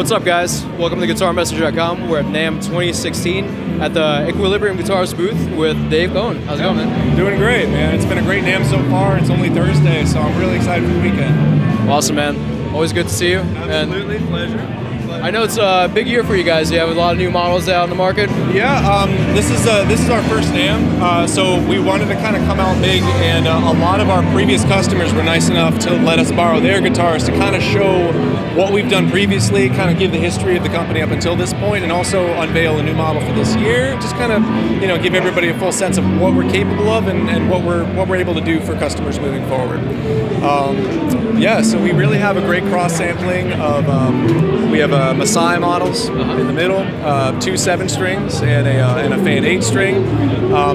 What's up, guys? Welcome to GuitarMessenger.com. We're at NAMM 2016 at the Equilibrium Guitars booth with Dave Cohen. How's it going, man? Doing great, man. It's been a great NAMM so far. It's only Thursday, so I'm really excited for the weekend. Awesome, man. Always good to see you. Absolutely, pleasure. I know it's a big year for you guys. You have a lot of new models out in the market. Yeah, this is our first NAMM, so we wanted to kind of come out big, and a lot of our previous customers were nice enough to let us borrow their guitars to kind of show what we've done previously, kind of give the history of the company up until this point, and also unveil a new model for this year. Just kind of, give everybody a full sense of what we're capable of and what we're able to do for customers moving forward. So we really have a great cross sampling of we have Messiah models in the middle, 2 7-strings and a fan 8-string,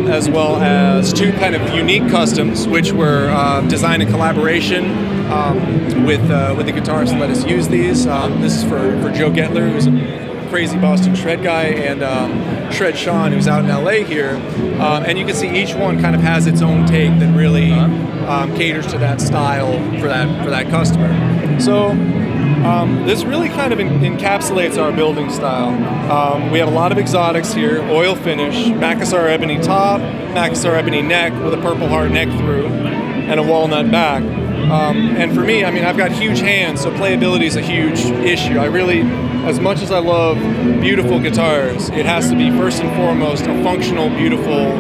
as well as 2 kind of unique customs, which were designed in collaboration with the guitarists that let us use these. This is for Joe Gettler, who's a crazy Boston shred guy, and Shred Sean, who's out in LA here. And you can see each one kind of has its own take that really caters to that style for that customer. So this really kind of encapsulates our building style. We have a lot of exotics here: oil finish, Macassar ebony top, Macassar ebony neck with a Purple Heart neck through, and a walnut back. And for me, I've got huge hands, so playability is a huge issue. I really, as much as I love beautiful guitars, it has to be first and foremost a functional, beautiful,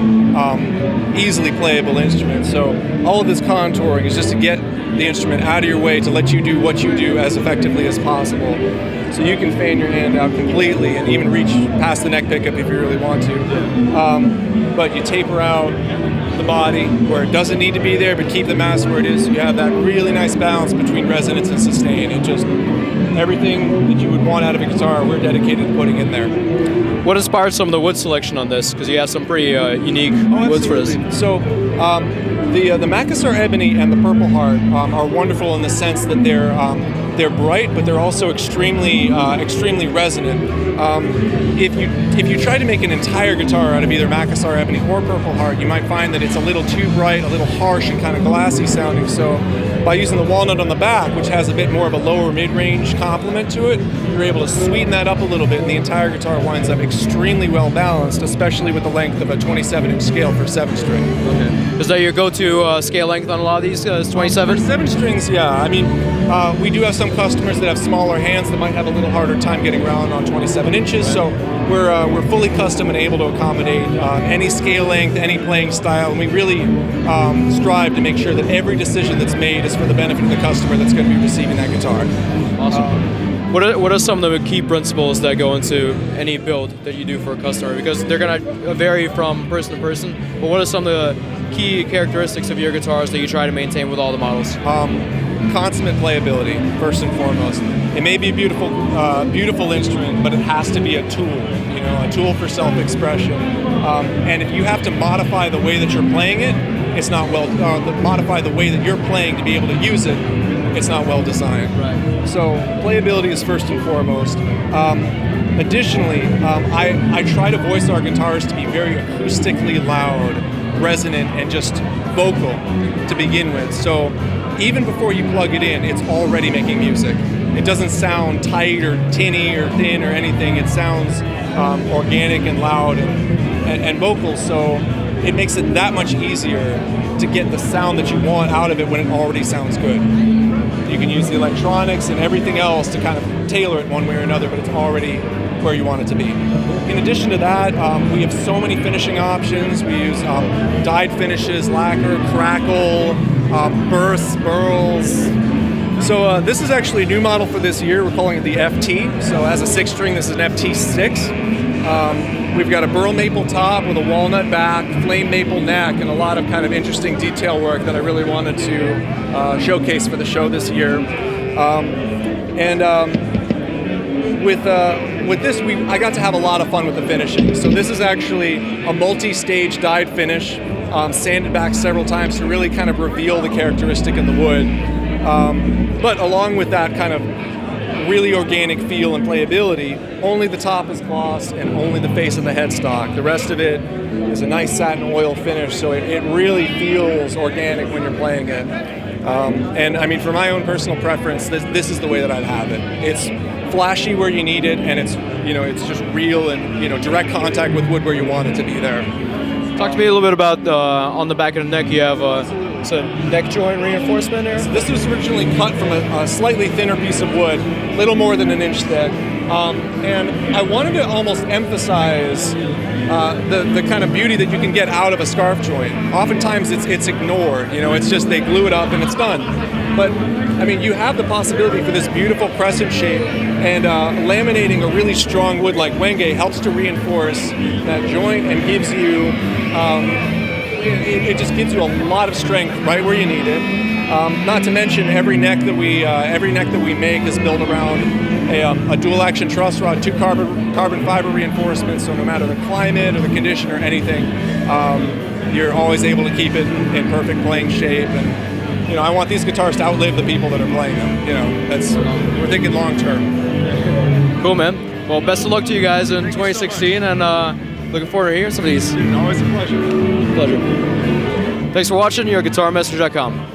easily playable instrument. So all of this contouring is just to get the instrument out of your way to let you do what you do as effectively as possible. So you can fan your hand out completely and even reach past the neck pickup if you really want to. But you taper out the body where it doesn't need to be there, but keep the mass where it is. So you have that really nice balance between resonance and sustain. It just, everything that you would want out of a guitar, we're dedicated to putting in there. What inspired some of the wood selection on this? Because you have some pretty unique woods for this. So the Macassar ebony and the Purple Heart are wonderful in the sense that they're bright, but they're also extremely resonant. If you try to make an entire guitar out of either Macassar ebony or Purple Heart, you might find that it's a little too bright, a little harsh, and kind of glassy sounding. So by using the walnut on the back, which has a bit more of a lower mid-range complement to it, you're able to sweeten that up a little bit, and the entire guitar winds up extremely well balanced, especially with the length of a 27-inch scale for 7-string. Okay. Is that your go-to scale length on a lot of these? 27? For 7-strings, yeah. We do have some customers that have smaller hands that might have a little harder time getting around on 27 inches, so we're fully custom and able to accommodate any scale length, any playing style, and we really strive to make sure that every decision that's made is for the benefit of the customer that's going to be receiving that guitar. Awesome. What are some of the key principles that go into any build that you do for a customer? Because they're going to vary from person to person, but what are some of the key characteristics of your guitars that you try to maintain with all the models? Consummate playability, first and foremost. It may be a beautiful instrument, but it has to be a tool, a tool for self-expression. And if you have to modify the way that you're playing it, it's not modify the way that you're playing to be able to use it, it's not well designed. Right. So playability is first and foremost. Additionally, I try to voice our guitars to be very acoustically loud, resonant, and just vocal to begin with. So even before you plug it in, it's already making music. It doesn't sound tight or tinny or thin or anything. It sounds organic and loud and vocal, so it makes it that much easier to get the sound that you want out of it when it already sounds good. You can use the electronics and everything else to kind of tailor it one way or another, but it's already where you want it to be. In addition to that, we have so many finishing options. We use dyed finishes, lacquer, crackle, bursts, burls. So this is actually a new model for this year. We're calling it the FT. So as a 6-string, this is an FT6. We've got a burl maple top with a walnut back, flame maple neck, and a lot of kind of interesting detail work that I really wanted to showcase for the show this year. With this, I got to have a lot of fun with the finishing. So this is actually a multi-stage dyed finish, sanded back several times to really kind of reveal the characteristic in the wood. But along with that kind of really organic feel and playability, only the top is glossed and only the face of the headstock. The rest of it is a nice satin oil finish, so it really feels organic when you're playing it. And I mean, for my own personal preference, this is the way that I'd have it. It's flashy where you need it, and it's it's just real and direct contact with wood where you want it to be there. Talk to me a little bit about on the back of the neck. You have it's a neck joint reinforcement here. So this was originally cut from a slightly thinner piece of wood, little more than an inch thick, and I wanted to almost emphasize the kind of beauty that you can get out of a scarf joint. Oftentimes it's ignored. It's just they glue it up and it's done. But I mean, you have the possibility for this beautiful crescent shape, and laminating a really strong wood like Wenge helps to reinforce that joint and gives you, it just gives you a lot of strength right where you need it. Not to mention every neck that we make is built around a dual action truss rod, 2 carbon fiber reinforcements. So no matter the climate or the condition or anything, you're always able to keep it in perfect playing shape. And I want these guitars to outlive the people that are playing them. We're thinking long term. Cool, man. Well, best of luck to you guys in 2016, and looking forward to hearing some of these. Always a pleasure. Pleasure. Thanks for watching. You're at GuitarMessage.com.